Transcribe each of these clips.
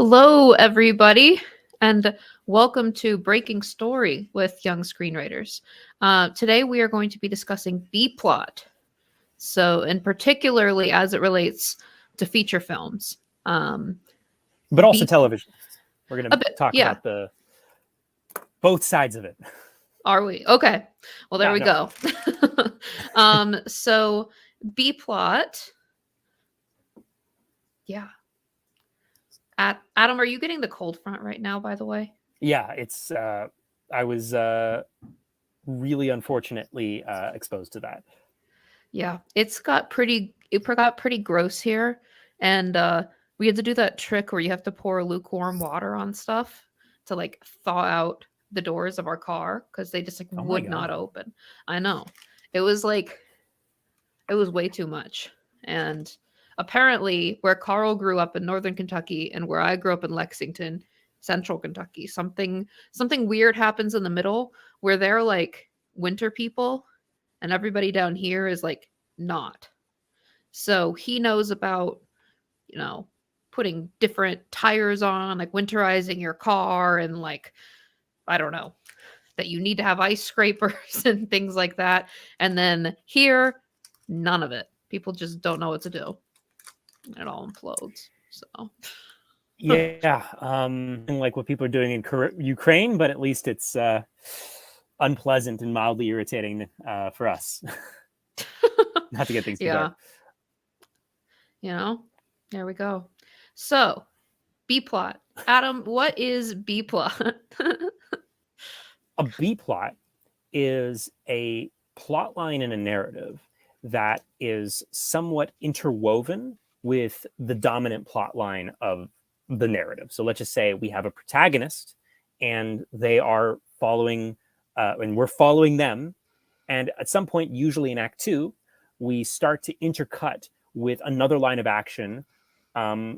Hello, everybody, and welcome to Breaking Story with Young Screenwriters. Today, we are going to be discussing B-plot. So, and particularly as it relates to feature films. But also television. We're going to talk about both sides of it. Are we? Okay. Well, there we go. So, B-plot. Yeah. Adam, are you getting the cold front right now, by the way? Yeah, it's I was really unfortunately exposed to that. Yeah, it got pretty gross here, and we had to do that trick where you have to pour lukewarm water on stuff to like thaw out the doors of our car because they just would not open. I know. It was way too much. And apparently where Carl grew up in northern Kentucky and where I grew up in Lexington, central Kentucky, something weird happens in the middle where they're like winter people and everybody down here is like not. So he knows about, putting different tires on, like winterizing your car, and like, I don't know, that you need to have ice scrapers and things like that. And then here, none of it. People just don't know what to do. It all implodes. So yeah, like what people are doing in Ukraine, but at least it's unpleasant and mildly irritating for us. Not to get things too dark. There we go. So, B-plot. Adam, what is B-plot? A B-plot is a plot line in a narrative that is somewhat interwoven with the dominant plot line of the narrative. So let's just say we have a protagonist and they are following, and we're following them. And at some point, usually in Act 2, we start to intercut with another line of action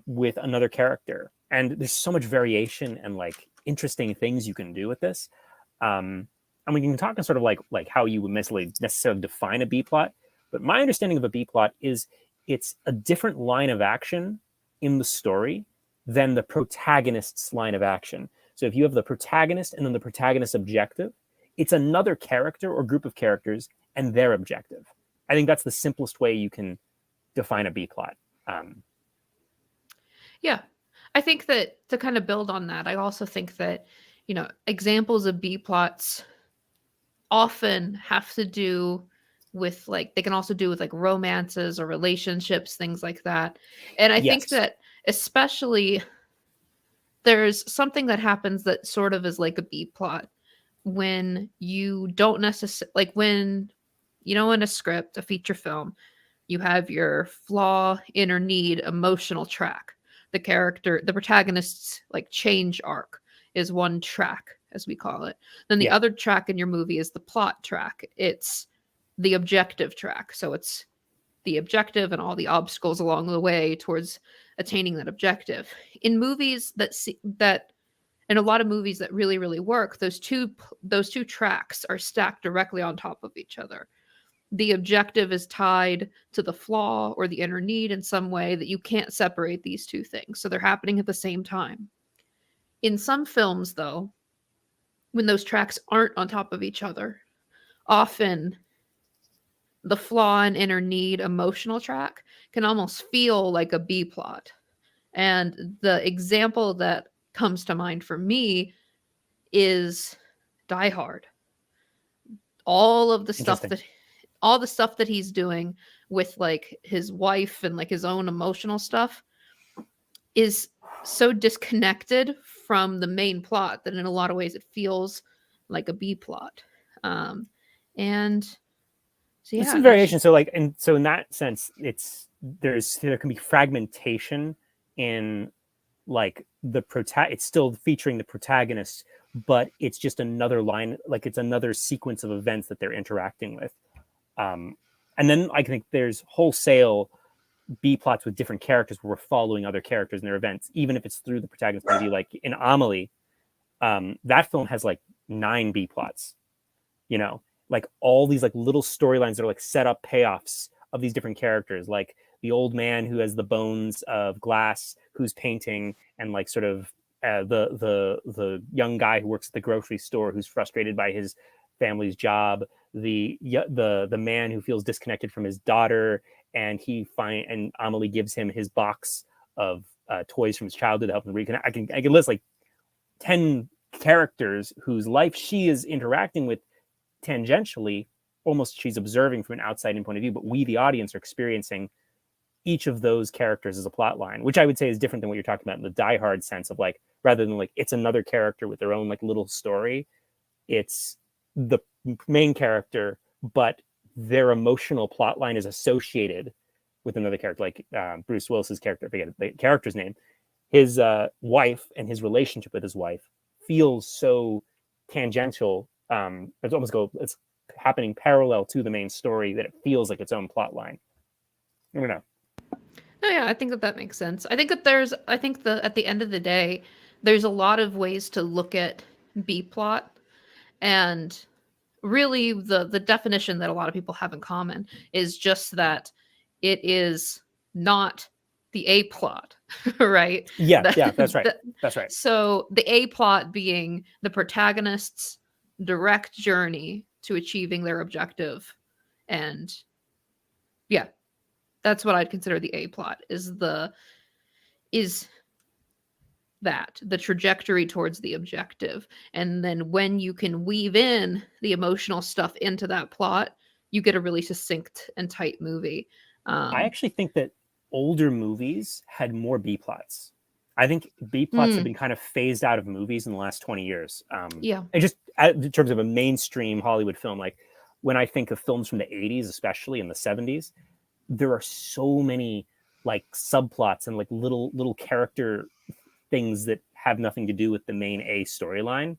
with another character. And there's so much variation and like interesting things you can do with this. And we can talk on sort of like how you would necessarily define a B-plot. But my understanding of a B-plot is it's a different line of action in the story than the protagonist's line of action. So if you have the protagonist and then the protagonist's objective, it's another character or group of characters and their objective. I think that's the simplest way you can define a B-plot. Yeah, I think that to kind of build on that, I also think that, examples of B-plots often have to do with they can also do with like romances or relationships, things like that. And I think that especially there's something that happens that sort of is like a B-plot when you don't necessarily like when, in a script, a feature film, you have your flaw, inner need, emotional track. The protagonist's like change arc is one track, as we call it. Then the other track in your movie is the plot track. It's the objective track. So it's the objective and all the obstacles along the way towards attaining that objective. In movies in a lot of movies that really, really work, those two tracks are stacked directly on top of each other. The objective is tied to the flaw or the inner need in some way that you can't separate these two things. So they're happening at the same time. In some films, though, when those tracks aren't on top of each other, often the flaw and inner need emotional track can almost feel like a B plot. And the example that comes to mind for me is Die Hard. All the stuff that he's doing with like his wife and like his own emotional stuff is so disconnected from the main plot that in a lot of ways it feels like a B plot. And so there's some variation. So in that sense, there can be fragmentation in like it's still featuring the protagonist, but it's just another line, like it's another sequence of events that they're interacting with. And then I think there's wholesale B plots with different characters where we're following other characters and their events, even if it's through the protagonist. Maybe like in Amelie, that film has like 9 B plots, like all these like little storylines that are like set up payoffs of these different characters. Like the old man who has the bones of glass who's painting, and like sort of the young guy who works at the grocery store who's frustrated by his family's job, the man who feels disconnected from his daughter, and Amelie gives him his box of toys from his childhood to help him reconnect. I can list like 10 characters whose life she is interacting with tangentially, almost she's observing from an outside-in point of view, but we, the audience, are experiencing each of those characters as a plot line, which I would say is different than what you're talking about in the Die Hard sense of like, rather than like it's another character with their own like little story, it's the main character, but their emotional plot line is associated with another character, like Bruce Willis's character, I forget the character's name. His wife and his relationship with his wife feels so tangential. It's happening parallel to the main story that it feels like its own plot line. I don't know. No, yeah, I think that makes sense. I think that at the end of the day, there's a lot of ways to look at B plot, and really the definition that a lot of people have in common is just that it is not the A plot, right? Yeah, that's right. That's right. So the A plot being the protagonist's direct journey to achieving their objective, and yeah, that's what I'd consider the A plot, is the trajectory towards the objective. And then when you can weave in the emotional stuff into that plot, you get a really succinct and tight movie. I actually think that older movies had more B plots. I think B plots have been kind of phased out of movies in the last 20 years. Yeah. And just in terms of a mainstream Hollywood film, like when I think of films from the 80s, especially in the 70s, there are so many like subplots and like little character things that have nothing to do with the main A storyline.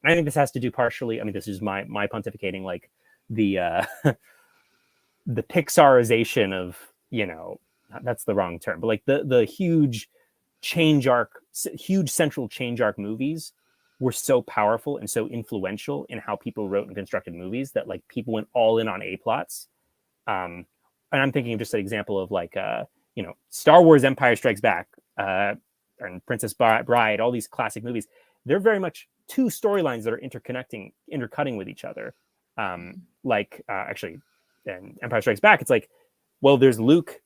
And I think this has to do partially, I mean, this is my pontificating, like the the Pixarization of, you know, that's the wrong term, but like the huge central change arc movies were so powerful and so influential in how people wrote and constructed movies that like people went all in on A plots. And I'm thinking of just an example of like, you know, Star Wars Empire Strikes Back, and Princess Bride, all these classic movies. They're very much two storylines that are intercutting with each other. Actually, in Empire Strikes Back, it's like, well, there's Luke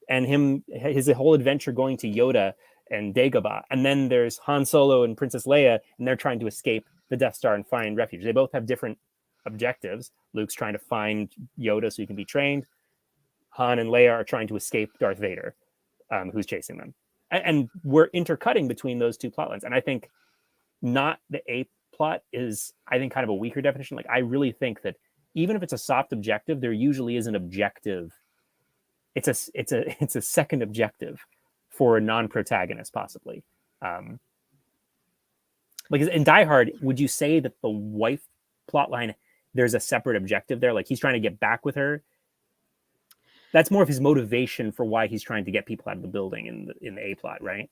and his whole adventure going to Yoda and Dagobah. And then there's Han Solo and Princess Leia, and they're trying to escape the Death Star and find refuge. They both have different objectives. Luke's trying to find Yoda so he can be trained. Han and Leia are trying to escape Darth Vader, who's chasing them. And we're intercutting between those two plot lines. And I think not the A plot is, I think, kind of a weaker definition. Like, I really think that even if it's a soft objective, there usually is an objective. It's a second objective for a non-protagonist, possibly. Like in Die Hard, would you say that the wife plot line, there's a separate objective there? Like he's trying to get back with her. That's more of his motivation for why he's trying to get people out of the building in the A plot, right?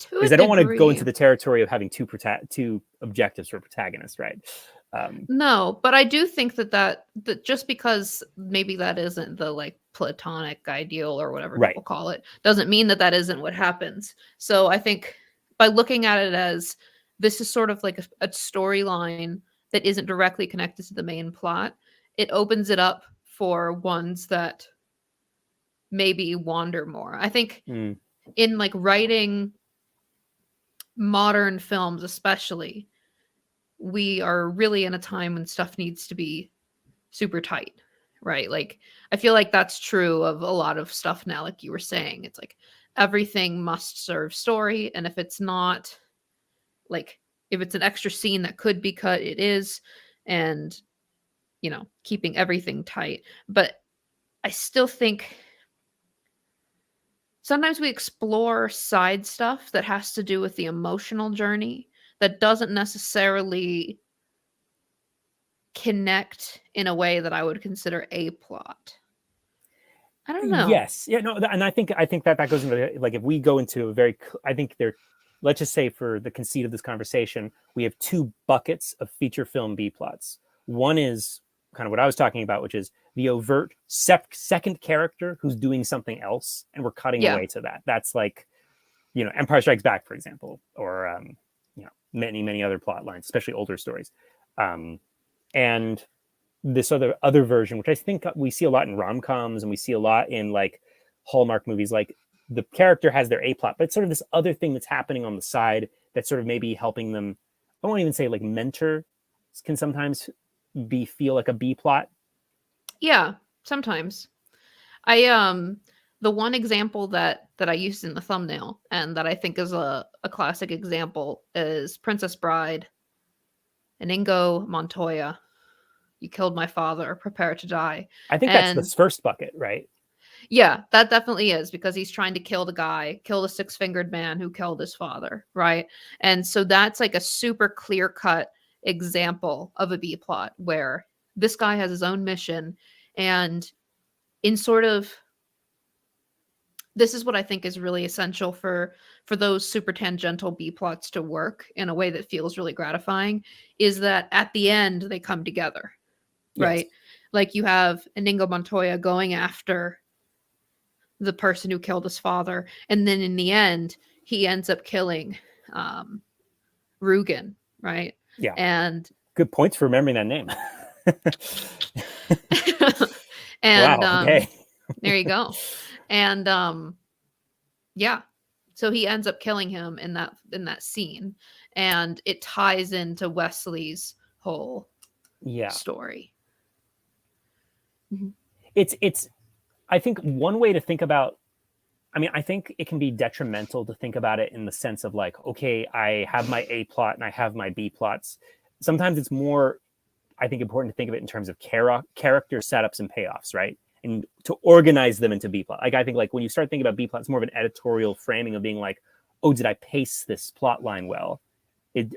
Because I don't want to go into the territory of having two objectives for protagonists, right? No, but I do think that just because maybe that isn't the like platonic ideal or whatever people call it, doesn't mean that isn't what happens. So I think by looking at it as this is sort of like a storyline that isn't directly connected to the main plot, it opens it up for ones that maybe wander more. I think in like writing modern films, especially, we are really in a time when stuff needs to be super tight, right? Like, I feel like that's true of a lot of stuff now. Like you were saying, it's like everything must serve story. And if it's not, like, if it's an extra scene that could be cut, it is. And, you know, keeping everything tight. But I still think sometimes we explore side stuff that has to do with the emotional journey that doesn't necessarily connect in a way that I would consider a plot. I don't know. Yes. Yeah, no, and I think that goes into, like, if we go into a very, I think let's just say for the conceit of this conversation, we have two buckets of feature film B plots. One is kind of what I was talking about, which is the overt second character who's doing something else, and we're cutting Yeah. away to that. That's like, Empire Strikes Back, for example, or many other plot lines, especially older stories. And this other version, which I think we see a lot in rom-coms, and we see a lot in like Hallmark movies, like the character has their A plot, but it's sort of this other thing that's happening on the side that's sort of maybe helping them. I won't even say like mentor, can sometimes feel like a B plot. Yeah, sometimes. I the one example that I used in the thumbnail and that I think is a classic example is Princess Bride. Inigo Montoya, you killed my father, prepare to die. I think that's the And first bucket, right? yeah, that definitely is, because he's trying to kill the six-fingered man who killed his father, right? And so that's like a super clear-cut example of a B plot where this guy has his own mission, and in sort of, this is what I think is really essential for those super tangential B plots to work in a way that feels really gratifying, is that at the end they come together, right? Yes. Like you have Inigo Montoya going after the person who killed his father, and then in the end he ends up killing Rugen, right? Yeah. And good points for remembering that name. and wow. Okay. there you go. And yeah, so he ends up killing him in that scene, and it ties into Wesley's whole story. Mm-hmm. It's I think one way to think about, I think it can be detrimental to think about it in the sense of like, okay, I have my A plot and I have my B plots. Sometimes it's more, I think, important to think of it in terms of character setups and payoffs, right? And to organize them into B plot. Like I think like when you start thinking about B plot, it's more of an editorial framing of being like, oh, did I pace this plot line well?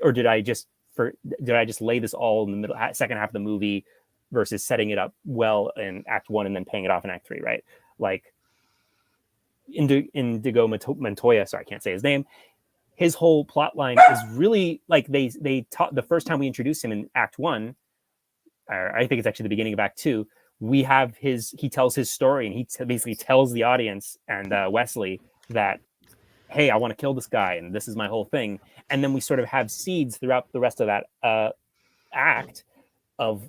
Or did I just lay this all in the middle, second half of the movie versus setting it up well in Act 1 and then paying it off in Act 3, right? Like Indigo Montoya, sorry, I can't say his name. His whole plot line is really like they taught the first time we introduced him in Act 1, or I think it's actually the beginning of Act 2. He tells his story, and he basically tells the audience and Wesley that, hey, I want to kill this guy, and this is my whole thing. And then we sort of have seeds throughout the rest of that act of,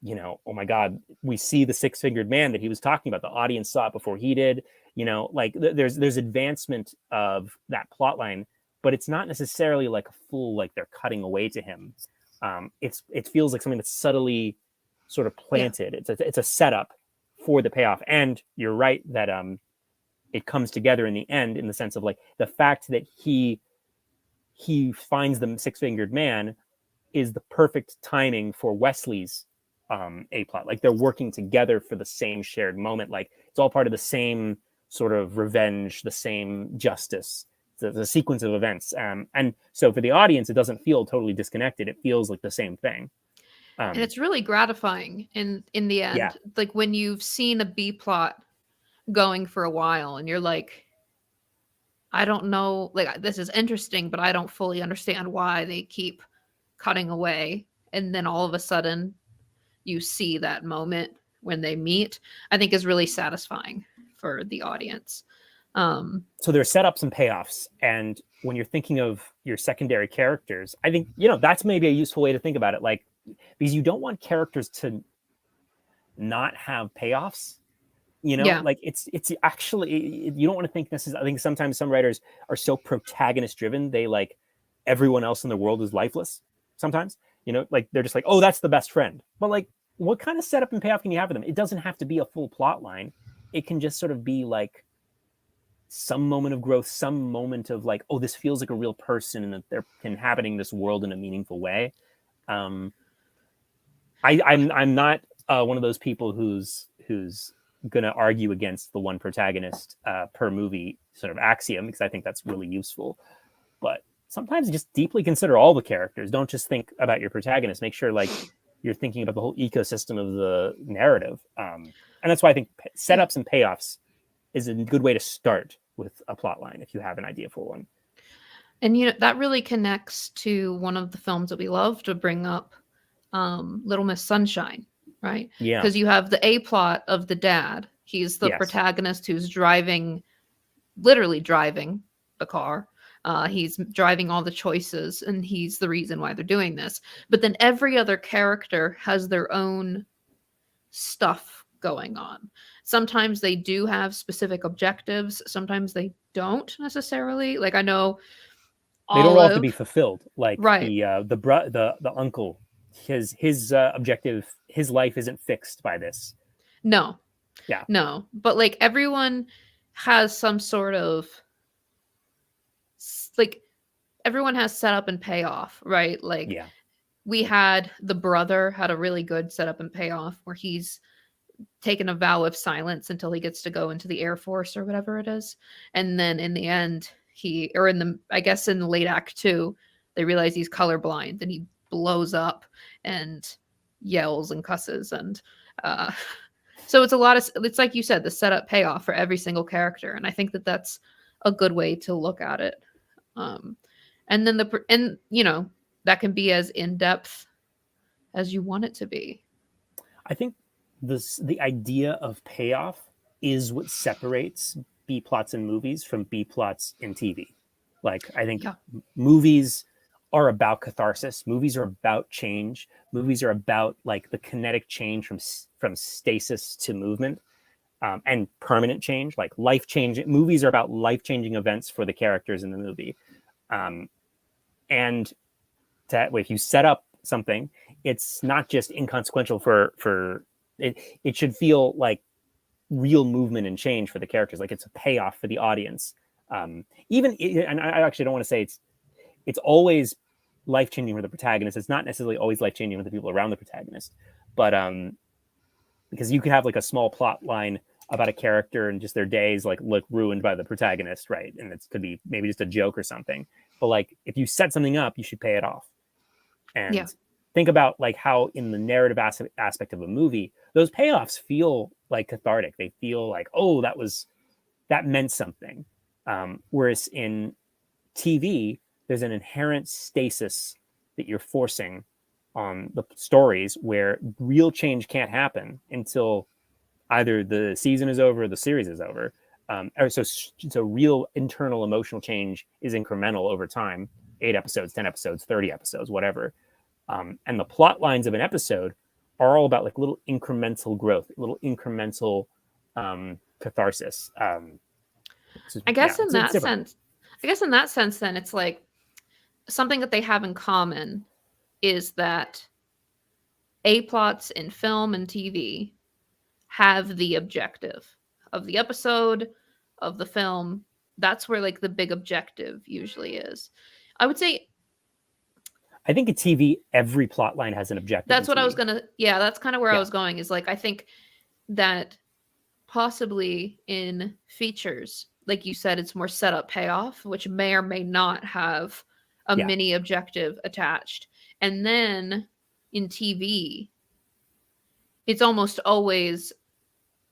oh my God, we see the six-fingered man that he was talking about. The audience saw it before he did. Like there's advancement of that plot line, but it's not necessarily like a full, like they're cutting away to him. It feels like something that's subtly sort of planted. Yeah. It's a setup for the payoff. And you're right that it comes together in the end, in the sense of like the fact that he finds the six-fingered man is the perfect timing for Wesley's A plot. Like they're working together for the same shared moment. Like it's all part of the same sort of revenge, the same justice, the sequence of events. And so for the audience, it doesn't feel totally disconnected. It feels like the same thing. And it's really gratifying in the end. Yeah. Like when you've seen a B plot going for a while and you're like, I don't know, like this is interesting, but I don't fully understand why they keep cutting away. And then all of a sudden you see that moment when they meet, I think is really satisfying for the audience. So there's setups and payoffs. And when you're thinking of your secondary characters, I think, that's maybe a useful way to think about it. Like, because you don't want characters to not have payoffs, like it's actually, you don't want to think necessarily. I think sometimes some writers are so protagonist driven, they like everyone else in the world is lifeless sometimes, like they're just like, oh, that's the best friend. But like, what kind of setup and payoff can you have for them? It doesn't have to be a full plot line. It can just sort of be like some moment of growth, some moment of like, oh, this feels like a real person and that they're inhabiting this world in a meaningful way. I'm not one of those people who's going to argue against the one protagonist per movie sort of axiom, because I think that's really useful. But sometimes just deeply consider all the characters. Don't just think about your protagonist. Make sure like you're thinking about the whole ecosystem of the narrative. And that's why I think setups and payoffs is a good way to start with a plot line if you have an idea for one. And that really connects to one of the films that we love to bring up, Little Miss Sunshine, right? Yeah. Because you have the A plot of the dad. He's the Yes. protagonist who's literally driving the car. He's driving all the choices, and he's the reason why they're doing this. But then every other character has their own stuff going on. Sometimes they do have specific objectives. Sometimes they don't necessarily. Like I know They don't all have to Olive, be fulfilled. Like right? the uncle, his objective, his life isn't fixed by this. No, Yeah. no. But like everyone has some sort of like everyone has setup and payoff, right? Like Yeah. we had the brother had a really good setup and payoff where he's taken a vow of silence until he gets to go into the Air Force or whatever it is. And then in the end, I guess in the late act 2, they realize he's colorblind and he blows up and yells and cusses. And so it's like you said, the setup payoff for every single character. And I think that that's a good way to look at it. And then that can be as in depth as you want it to be. I think the idea of payoff is what separates B plots in movies from B plots in TV. Like I think movies are about catharsis. Movies are about change. Movies are about like the kinetic change from stasis to movement, and permanent change, like life changing. Movies are about life changing events for the characters in the movie, and if you set up something, it's not just inconsequential for it. It should feel like real movement and change for the characters. Like it's a payoff for the audience. And I actually don't want to say it's always life changing for the protagonist. It's not necessarily always life changing for the people around the protagonist, but because you could have like a small plot line about a character and just their days like look ruined by the protagonist, right? And it could be maybe just a joke or something. But like if you set something up, you should pay it off. And think about like how in the narrative aspect of a movie, those payoffs feel like cathartic. They feel like, oh, that meant something. Whereas in TV, there's an inherent stasis that you're forcing on the stories where real change can't happen until either the season is over or the series is over. So real internal emotional change is incremental over time, 8 episodes, 10 episodes, 30 episodes, whatever. And the plot lines of an episode are all about like little incremental growth, little incremental catharsis. I guess in that sense, then it's like something that they have in common is that A plots in film and TV have the objective of the episode, of the film. That's where like the big objective usually is. I would say I think in TV, every plot line has an objective. That's what I was gonna. Yeah, that's kind of where I was going. Is like I think that possibly in features, like you said, it's more setup payoff, which may or may not have a mini objective attached. And then in TV, it's almost always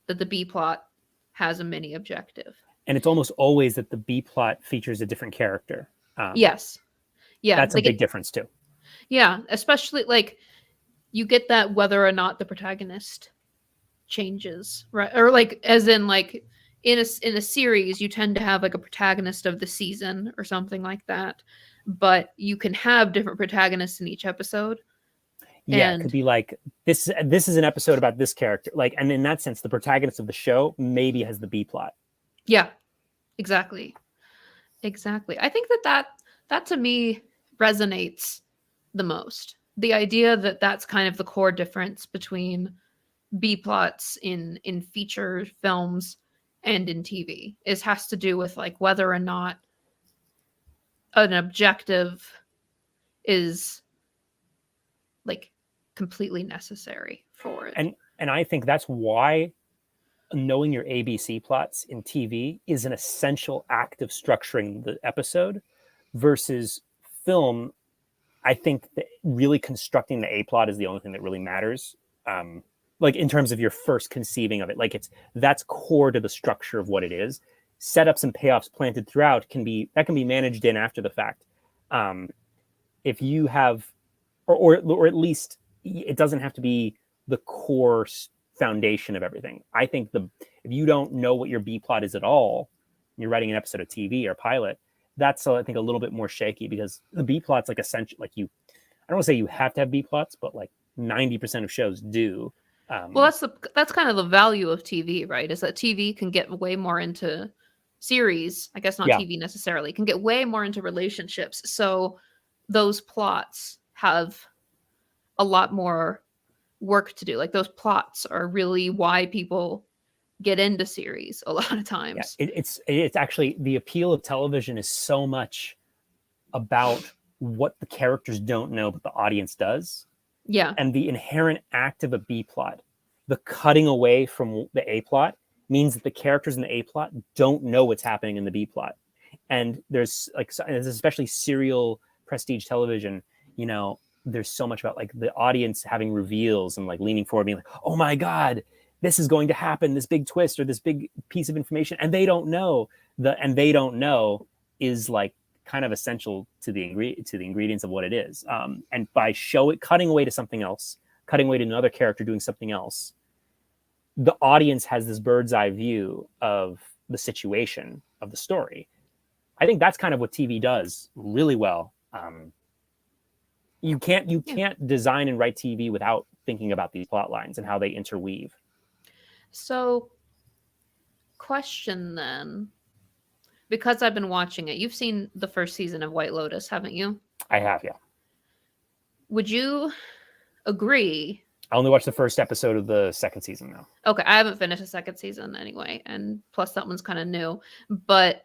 that the B plot has a mini objective. And it's almost always that the B plot features a different character. Yes. Yeah. That's a big difference too. Yeah. Especially like you get that whether or not the protagonist changes, right? Or like as in like in a series, you tend to have like a protagonist of the season or something like that. But you can have different protagonists in each episode. Yeah, it could be like this is an episode about this character. Like, and in that sense, the protagonist of the show maybe has the B plot. Yeah, exactly. Exactly. I think that to me resonates the most. The idea that that's kind of the core difference between B plots in feature films and in TV has to do with like whether or not an objective is like completely necessary for it. And I think that's why knowing your ABC plots in TV is an essential act of structuring the episode versus film. I think that really constructing the A plot is the only thing that really matters. Like in terms of your first conceiving of it, like that's core to the structure of what it is. Setups and payoffs planted throughout can be managed in after the fact. If you have, or at least it doesn't have to be the core foundation of everything. I think if you don't know what your B plot is at all, you're writing an episode of TV or pilot, that's I think a little bit more shaky, because the B plot's like essential. Like I don't want to say you have to have B plots, but like 90% of shows do. Well, that's kind of the value of TV, right? Is that TV can get way more into series. I guess not Yeah. TV necessarily, can get way more into relationships. So those plots have a lot more work to do. Like those plots are really why people get into series a lot of times. Yeah, it's actually, the appeal of television is so much about what the characters don't know but the audience does. Yeah. And the inherent act of a B plot, the cutting away from the A plot, means that the characters in the A plot don't know what's happening in the B plot. And there's especially serial prestige television, there's so much about like the audience having reveals and like leaning forward, being like, oh my God, this is going to happen, this big twist or this big piece of information. And they don't know they don't know is like kind of essential to the ingredients of what it is. And by cutting away to something else, cutting away to another character doing something else, the audience has this bird's eye view of the situation of the story. I think that's kind of what TV does really well. You can't design and write TV without thinking about these plot lines and how they interweave. So, question then, because I've been watching it, you've seen the first season of White Lotus, haven't you? I have, yeah. Would you agree? I only watched the first episode of the second season now. Okay, I haven't finished the second season anyway, and plus that one's kind of new. But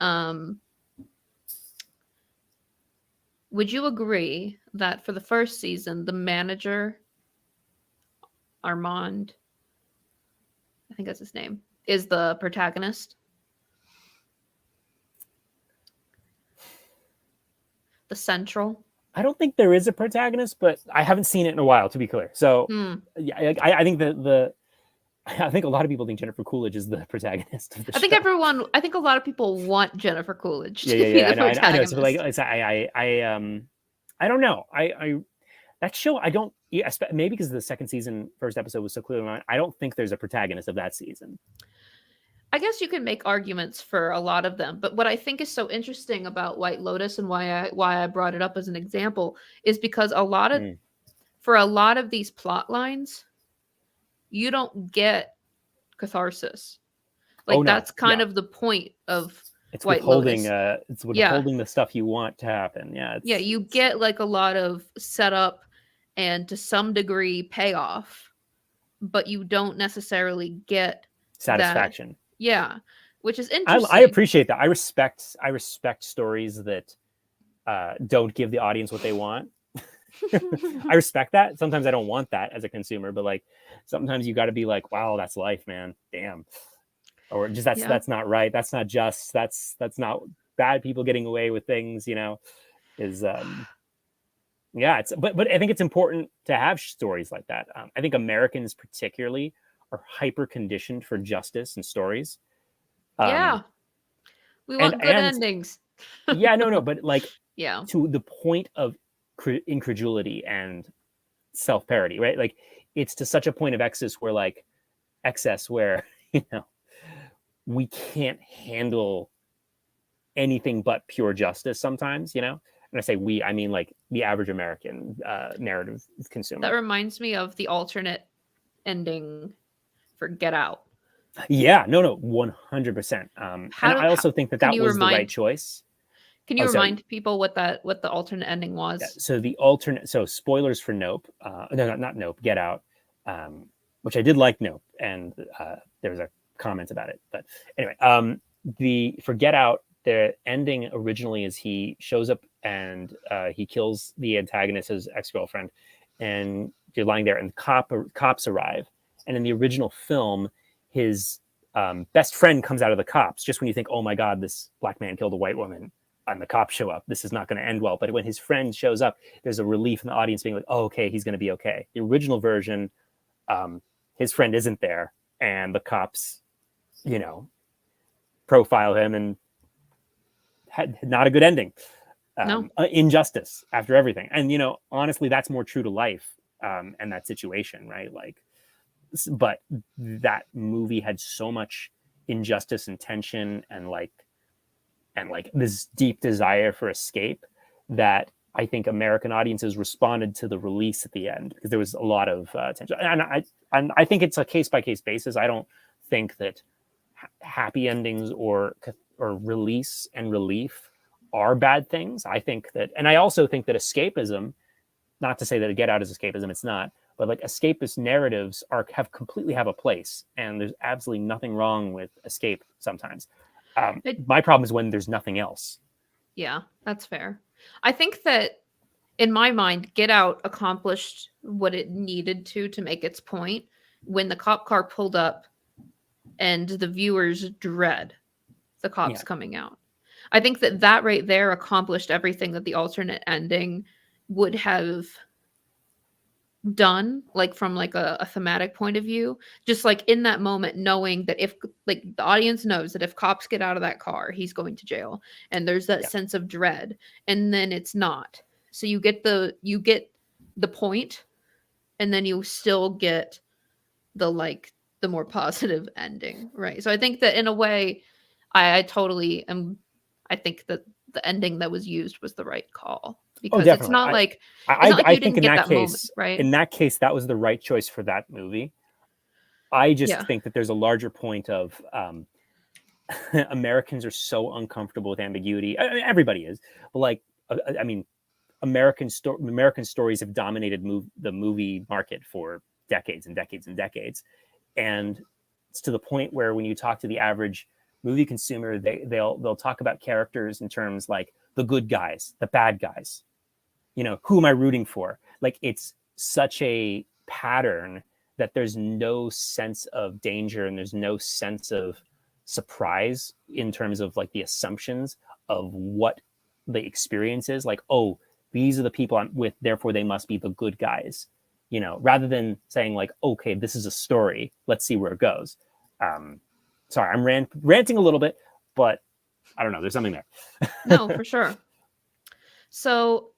would you agree that for the first season, the manager, Armand, I think that's his name, is the protagonist? The central? I don't think there is a protagonist, but I haven't seen it in a while, to be clear. So yeah, I think I think a lot of people think Jennifer Coolidge is the protagonist of the show. I think a lot of people want Jennifer Coolidge to be the protagonist. I know. So like, I don't know. That show, I don't, maybe because the second season, first episode was so clearly mine, I don't think there's a protagonist of that season. I guess you can make arguments for a lot of them, but what I think is so interesting about White Lotus and why I brought it up as an example is because for a lot of these plot lines, you don't get catharsis. Like that's kind of the point of White Lotus. It's withholding the stuff you want to happen. Yeah. You get like a lot of setup and to some degree payoff, but you don't necessarily get satisfaction. Yeah, which is interesting. I appreciate that. I respect stories that don't give the audience what they want. I respect that. Sometimes I don't want that as a consumer, but like sometimes you got to be like, wow, that's life, man. Damn. Or just that's not right. That's not just. That's not bad people getting away with things. Is but I think it's important to have stories like that. I think Americans particularly are hyper conditioned for justice and stories. We want good endings. But like Yeah. to the point of incredulity and self-parody, right? Like it's to such a point of excess where we can't handle anything but pure justice sometimes, and I say we, I mean like the average American narrative consumer. That reminds me of the alternate ending for Get Out. Yeah, no, 100%. And I also think that was the right choice. Can you remind people what the alternate ending was? Yeah, so spoilers for Nope. No, not Nope, Get Out, which I did like Nope, and there was a comment about it. But anyway, for Get Out, the ending originally is he shows up and he kills the antagonist, his ex-girlfriend, and you're lying there, and cops arrive. And in the original film, his best friend comes out of the cops just when you think, oh my God, this black man killed a white woman, and the cops show up. This is not going to end well. But when his friend shows up, there's a relief in the audience being like, oh, okay, he's going to be okay. The original version, his friend isn't there, and the cops, profile him and had not a good ending. No. Injustice after everything. And, honestly, that's more true to life and that situation, right? Like, but that movie had so much injustice and tension and like this deep desire for escape that I think American audiences responded to the release at the end because there was a lot of tension. And I think it's a case by case basis. I don't think that happy endings or release and relief are bad things. I think that, and I also think that escapism, not to say that a Get Out is escapism, it's not, but like escapist narratives completely have a place, and there's absolutely nothing wrong with escape sometimes. My problem is when there's nothing else. Yeah, that's fair. I think that in my mind, Get Out accomplished what it needed to make its point when the cop car pulled up and the viewers dread the cops coming out. I think that right there accomplished everything that the alternate ending would have done, like from like a thematic point of view, just like in that moment, knowing that if like the audience knows that if cops get out of that car, he's going to jail, and there's that sense of dread, and then it's not. So you get the point, and then you still get the more positive ending, right? So I think that in a way, I totally am. I think that the ending that was used was the right call because it's not like you didn't get that moment, right? In that case, that was the right choice for that movie. I just think that there's a larger point of Americans are so uncomfortable with ambiguity. I mean, everybody is, but like, I mean, American stories have dominated the movie market for decades and decades and decades, and it's to the point where when you talk to the average movie consumer, they'll talk about characters in terms like the good guys, the bad guys. You know, who am I rooting for? Like, it's such a pattern that there's no sense of danger and there's no sense of surprise in terms of like the assumptions of what the experience is. Like, oh, these are the people I'm with, therefore they must be the good guys. You know, rather than saying like, okay, this is a story, let's see where it goes. Sorry, I'm ranting a little bit, but I don't know. There's something there. No, for sure. So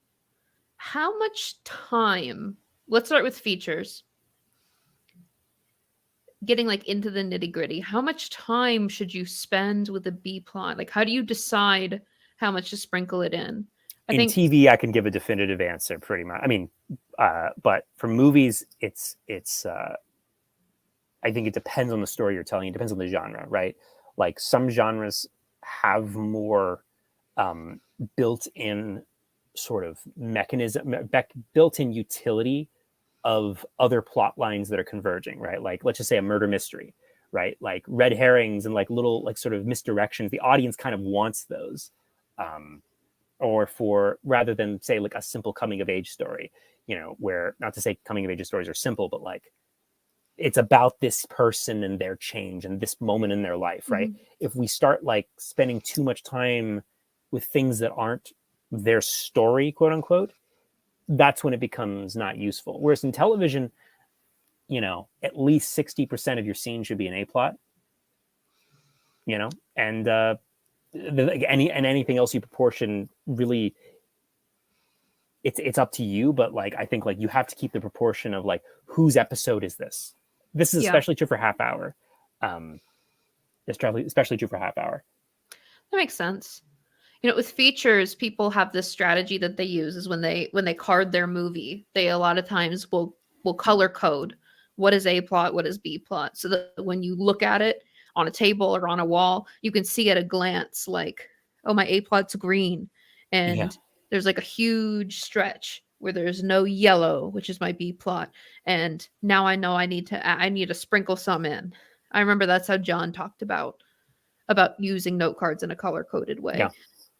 how much time, let's start with features, getting like into the nitty gritty, how much time should you spend with a B plot? Like, how do you decide how much to sprinkle it in? I think TV, I can give a definitive answer pretty much. I mean, but for movies, it's I think it depends on the story you're telling. It depends on the genre, right? Like some genres have more built-in sort of mechanism, built-in utility of other plot lines that are converging, right? Like, let's just say a murder mystery, right? Like red herrings and like little like sort of misdirections. The audience kind of wants those. Or for rather than say like a simple coming of age story, you know, where not to say coming of age stories are simple, but like it's about this person and their change and this moment in their life, right? Mm-hmm. If we start like spending too much time with things that aren't their story, quote unquote, that's when it becomes not useful. Whereas in television, you know, at least 60% of your scene should be an A plot, you know, and anything else you proportion really it's up to you, but like I think like you have to keep the proportion of like whose episode is this. This is especially true for half hour. It's especially true for half hour. That makes sense. You know, with features, people have this strategy that they use is when they card their movie, they a lot of times will color code what is A plot, what is B plot, so that when you look at it on a table or on a wall, you can see at a glance like, oh, my A plot's green, and there's like a huge stretch where there's no yellow, which is my B plot, and now I know I need to sprinkle some in. I remember that's how John talked about using note cards in a color coded way. Yeah.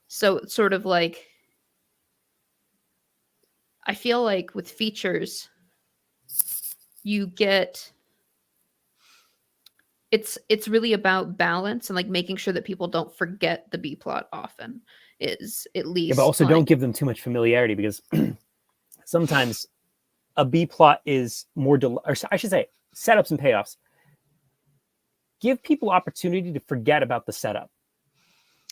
So it's sort of like, I feel like with features, you get, it's really about balance and like making sure that people don't forget the B plot often is at least. Yeah, but also don't give them too much familiarity because sometimes a B plot is more, or I should say setups and payoffs. Give people opportunity to forget about the setup.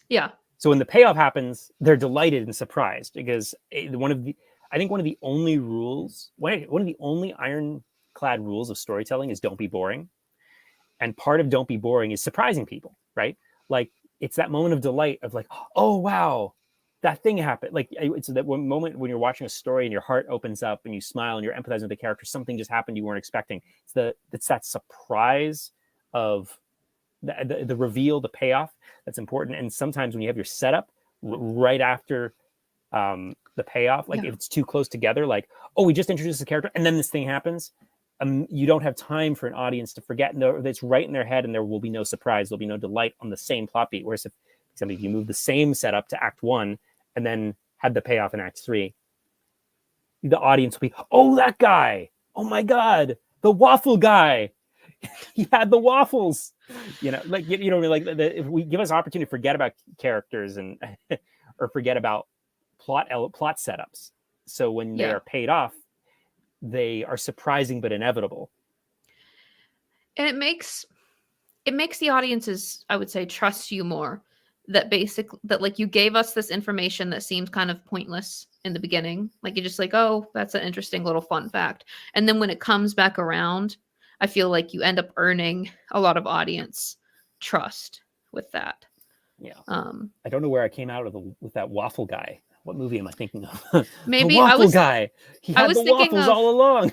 Yeah. So when the payoff happens, they're delighted and surprised because one of the only ironclad ironclad rules of storytelling is don't be boring. And part of don't be boring is surprising people, right? Like it's that moment of delight of like, oh, wow, that thing happened. Like it's that one moment when you're watching a story and your heart opens up and you smile and you're empathizing with the character. Something just happened you weren't expecting. It's that surprise of the reveal, the payoff that's important. And sometimes when you have your setup right after the payoff, like if it's too close together, like, oh, we just introduced the character and then this thing happens. You don't have time for an audience to forget. It's right in their head, and there will be no surprise. There'll be no delight on the same plot beat. Whereas, if you move the same setup to Act 1 and then had the payoff in Act 3, the audience will be, oh, that guy! Oh my God, the waffle guy! He had the waffles. Like if we give us opportunity to forget about characters and or forget about plot setups. So when they are paid off, they are surprising but inevitable, and it makes the audiences, I would say, trust you more. That like you gave us this information that seemed kind of pointless in the beginning, like you're just like, oh, that's an interesting little fun fact, and then when it comes back around, I feel like you end up earning a lot of audience trust with that. I don't know where I came out with that waffle guy. What movie am I thinking of? Maybe the waffle guy. He had the waffles all along.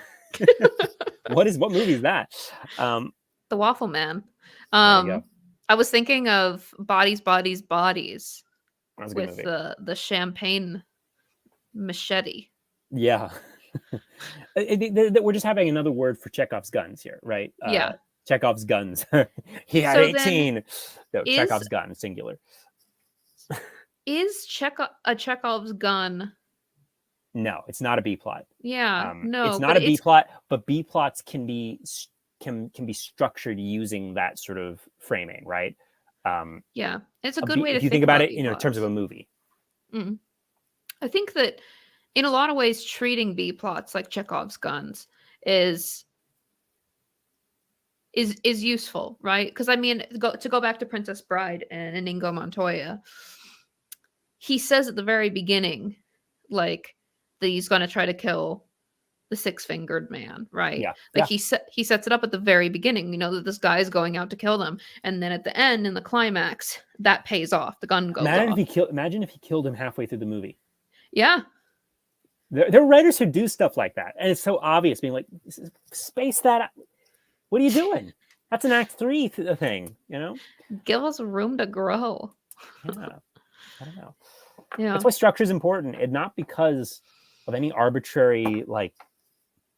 What movie is that? The Waffle Man. I was thinking of Bodies, Bodies, Bodies with the champagne machete. Yeah. We're just having another word for Chekhov's guns here, right? Chekhov's guns. He had 18. No, Chekhov's gun, singular. Is a Chekhov's gun? No, it's not a B plot. Yeah, no, it's not a B plot, but B plots can be structured using that sort of framing, right? Yeah, it's a good way to if you think about it in terms of a movie. I think that in a lot of ways, treating B plots like Chekhov's guns is useful, right? Because I mean, to go back to Princess Bride and Inigo Montoya, he says at the very beginning, like, that he's going to try to kill the six-fingered man, right? Yeah. Like he sets it up at the very beginning, that this guy is going out to kill them, and then at the end, in the climax, that pays off. The gun goes off. Imagine if he killed him halfway through the movie. Yeah. There are writers who do stuff like that, and it's so obvious, being like, space that out. What are you doing? That's an Act 3 thing, Give us room to grow. Yeah. I don't know. Yeah. That's why structure is important, and not because of any arbitrary, like,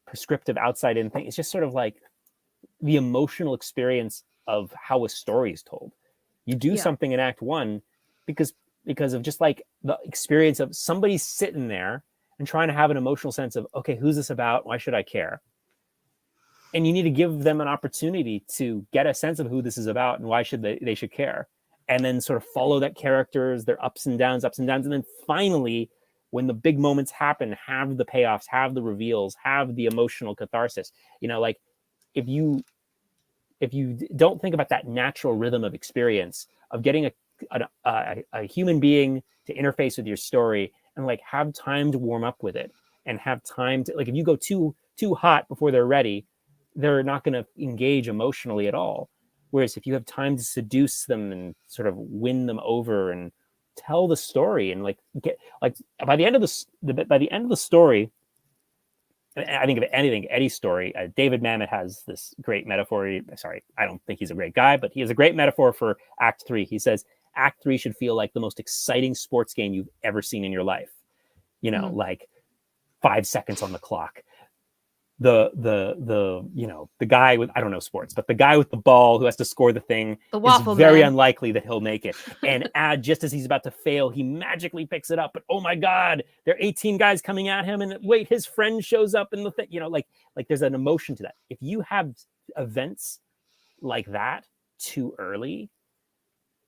prescriptive outside-in thing. It's just sort of like the emotional experience of how a story is told. You do something in Act 1 because of just like the experience of somebody sitting there and trying to have an emotional sense of, okay, who's this about? Why should I care? And you need to give them an opportunity to get a sense of who this is about and why they should care. And then sort of follow that characters, their ups and downs. And then finally, when the big moments happen, have the payoffs, have the reveals, have the emotional catharsis. Like if you don't think about that natural rhythm of experience of getting a human being to interface with your story and like have time to warm up with it and have time to, like, if you go too hot before they're ready, they're not going to engage emotionally at all. Whereas if you have time to seduce them and sort of win them over and tell the story and like get like by the end of the story, I think of anything, Eddie's story. David Mamet has this great metaphor. Sorry, I don't think he's a great guy, but he has a great metaphor for Act 3. He says Act 3 should feel like the most exciting sports game you've ever seen in your life. Like 5 seconds on the clock. The guy with, I don't know sports, but the guy with the ball who has to score the thing is very unlikely that he'll make it. And just as he's about to fail, he magically picks it up. But oh my God, there are 18 guys coming at him, and wait, his friend shows up in the thing. Like there's an emotion to that. If you have events like that too early,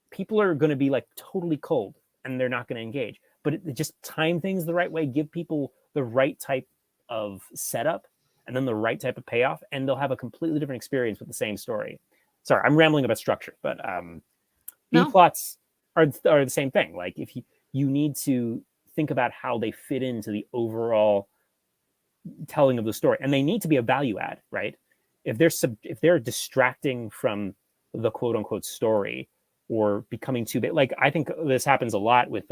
people are going to be like totally cold and they're not going to engage. But it just time things the right way, give people the right type of setup and then the right type of payoff, and they'll have a completely different experience with the same story. Sorry, I'm rambling about structure, but B plots are the same thing. Like if you need to think about how they fit into the overall telling of the story, and they need to be a value add, right? If they're distracting from the quote unquote story or becoming too big, like I think this happens a lot with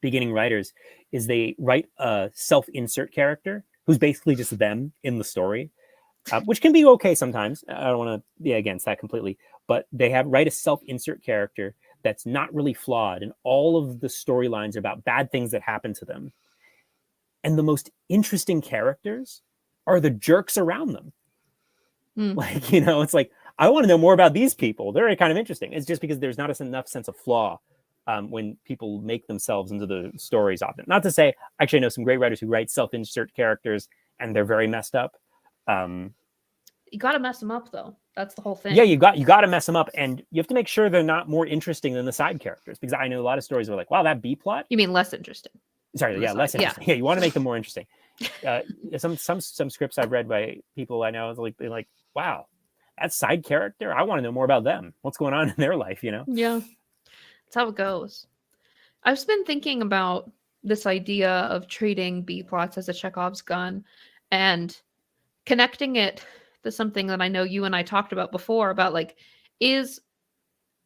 beginning writers, is they write a self-insert character who's basically just them in the story, which can be okay sometimes. I don't want to be against that completely, but they write a self-insert character that's not really flawed, and all of the storylines are about bad things that happen to them. And the most interesting characters are the jerks around them. Like, it's like, I want to know more about these people. They're kind of interesting. It's just because there's not enough sense of flaw when people make themselves into the stories often. Not to say, actually, I know some great writers who write self-insert characters and they're very messed up. You got to mess them up, though. That's the whole thing. Yeah, you got to mess them up, and you have to make sure they're not more interesting than the side characters, because I know a lot of stories are like, wow, that B plot. You mean less interesting? Sorry, yeah, less interesting. Yeah, you want to make them more interesting. Some scripts I've read by people I know, like, wow, that side character, I want to know more about them. What's going on in their life, Yeah, that's how it goes. I've been thinking about this idea of treating B plots as a Chekhov's gun and connecting it to something that I know you and I talked about before, about like, is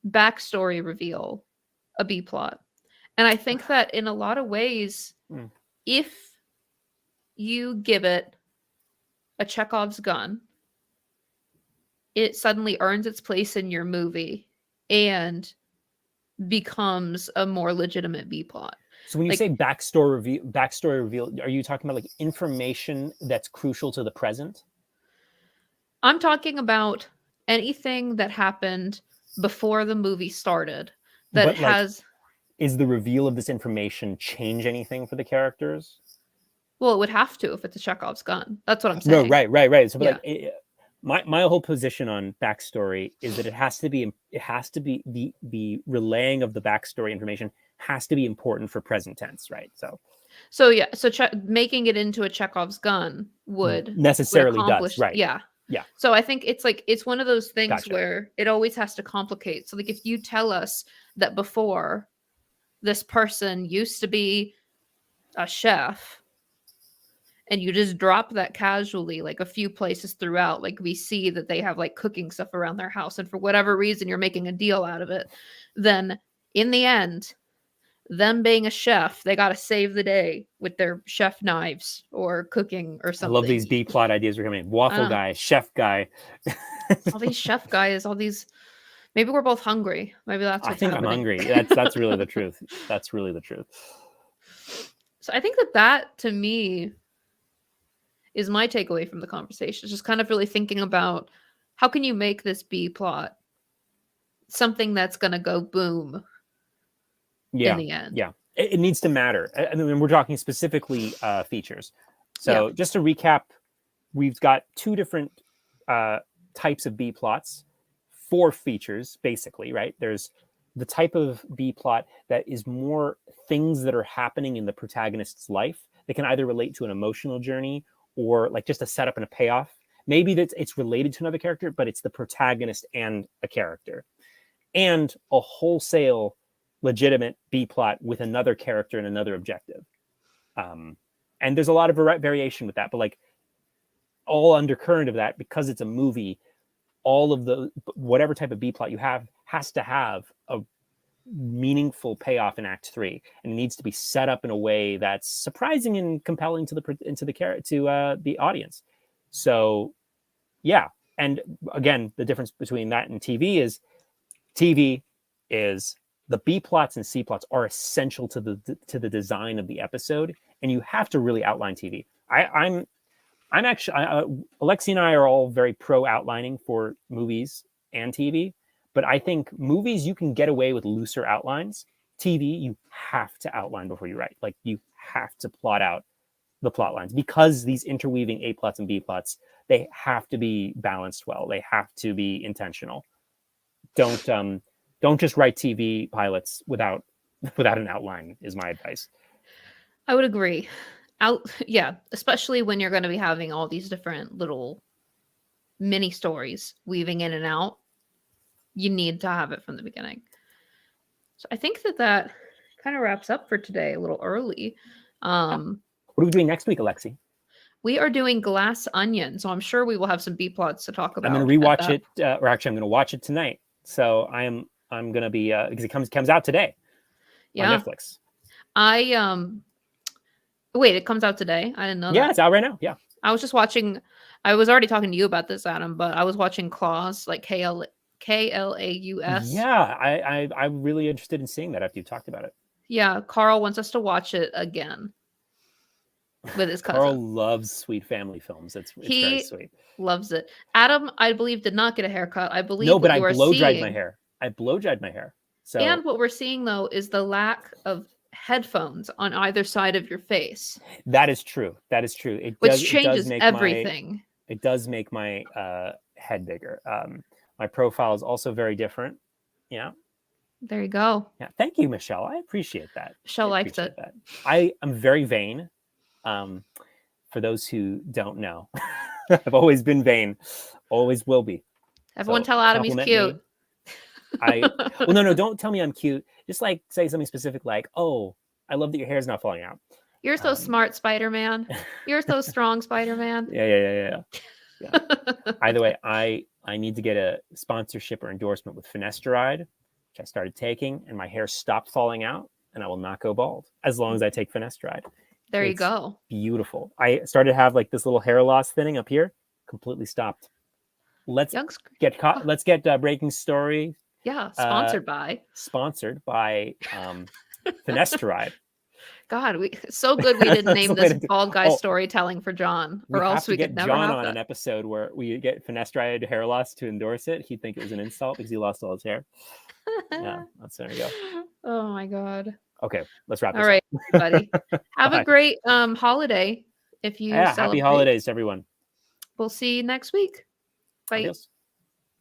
backstory reveal a B plot? And I think that in a lot of ways, if you give it a Chekhov's gun, it suddenly earns its place in your movie and becomes a more legitimate B plot. So when you say backstory reveal, are you talking about like information that's crucial to the present? I'm talking about anything that happened before the movie started that has... Is the reveal of this information change anything for the characters? Well, it would have to if it's a Chekhov's gun. That's what I'm saying. No, right. So my whole position on backstory is that it has to be the relaying of the backstory information has to be important for present tense, right? So making it into a Chekhov's gun would necessarily accomplish, does, right? Yeah. So I think it's one of those things where it always has to complicate. So like, if you tell us that before this person used to be a chef, and you just drop that casually, like a few places throughout, like we see that they have like cooking stuff around their house, and for whatever reason you're making a deal out of it, then in the end, them being a chef, they got to save the day with their chef knives or cooking or something. I love these B plot ideas we're coming in. Waffle guy, chef guy. All these chef guys, all these... Maybe we're both hungry. Maybe that's what's happening. I'm hungry. That's really the truth. That's really the truth. So I think that to me is my takeaway from the conversation. It's just kind of really thinking about how can you make this B plot something that's going to go boom in the end. Yeah, it needs to matter. I mean, we're talking specifically features. So just to recap, we've got two different types of B plots, 4 features, basically, right? There's the type of B plot that is more things that are happening in the protagonist's life. They can either relate to an emotional journey or like just a setup and a payoff. Maybe it's related to another character, but it's the protagonist and a character. And a wholesale legitimate B plot with another character and another objective. And there's a lot of variation with that, but like all undercurrent of that, because it's a movie, all of the whatever type of B plot you have has to have a meaningful payoff in Act 3, and it needs to be set up in a way that's surprising and compelling to the audience. So, yeah, and again, the difference between that and TV is the B plots and C plots are essential to the design of the episode, and you have to really outline TV. I'm actually, Alexie and I are all very pro outlining for movies and TV, but I think movies, you can get away with looser outlines. TV, you have to outline before you write. Like, you have to plot out the plot lines, because these interweaving A plots and B plots, they have to be balanced well. They have to be intentional. Don't just write TV pilots without an outline, is my advice. I would agree. Especially when you're going to be having all these different little mini stories weaving in and out. You need to have it from the beginning. So I think that kind of wraps up for today, a little early. What are we doing next week, Alexie? Yeah. We are doing Glass Onion, so I'm sure we will have some B plots to talk about. I'm going to rewatch it, or actually, I'm going to watch it tonight. So I'm going to be because it comes out today on Yeah. Netflix. Wait, it comes out today? I didn't know Yeah, that. it's out right now. Yeah. I was just watching. I was already talking to you about this, Adam, but I was watching Claus, like Klaus. Yeah, I'm really interested in seeing that after you talked about it. Yeah, Carl wants us to watch it again with his cousin. Carl loves sweet family films. It's very He sweet. loves it. Adam, I believe, did not get a haircut. I believe No, but what I you are blow dried seeing. my hair. I blow dried my hair. So And what we're seeing though is the lack of headphones on either side of your face, that is true. That is true. which changes everything. It does make my head bigger. My profile is also very different. Yeah. There you go. Yeah. Thank you, Michelle. I appreciate that. Michelle liked it. That. I am very vain. For those who don't know, I've always been vain, always will be. Everyone tell Adam he's cute. Well, no, don't tell me I'm cute. Just like say something specific, like, "Oh, I love that your hair's not falling out." You're so smart, Spider-Man. You're so strong, Spider-Man. Yeah. Either way, I need to get a sponsorship or endorsement with finasteride, which I started taking, and my hair stopped falling out, and I will not go bald as long as I take finasteride. There you go. Beautiful. I started to have like this little hair loss thinning up here, completely stopped. Let's get Breaking Story. Yeah, sponsored by finasteride. God, so good we didn't name this bald guy storytelling for John, or else we could never John have on that. an episode where we get finasteride hair loss to endorse it. He'd think it was an insult because he lost all his hair. Yeah, there you go. Oh my God. Okay, let's wrap this all right, up. everybody. Have a great holiday if you celebrate. Happy holidays, everyone. We'll see you next week. Bye. Adios.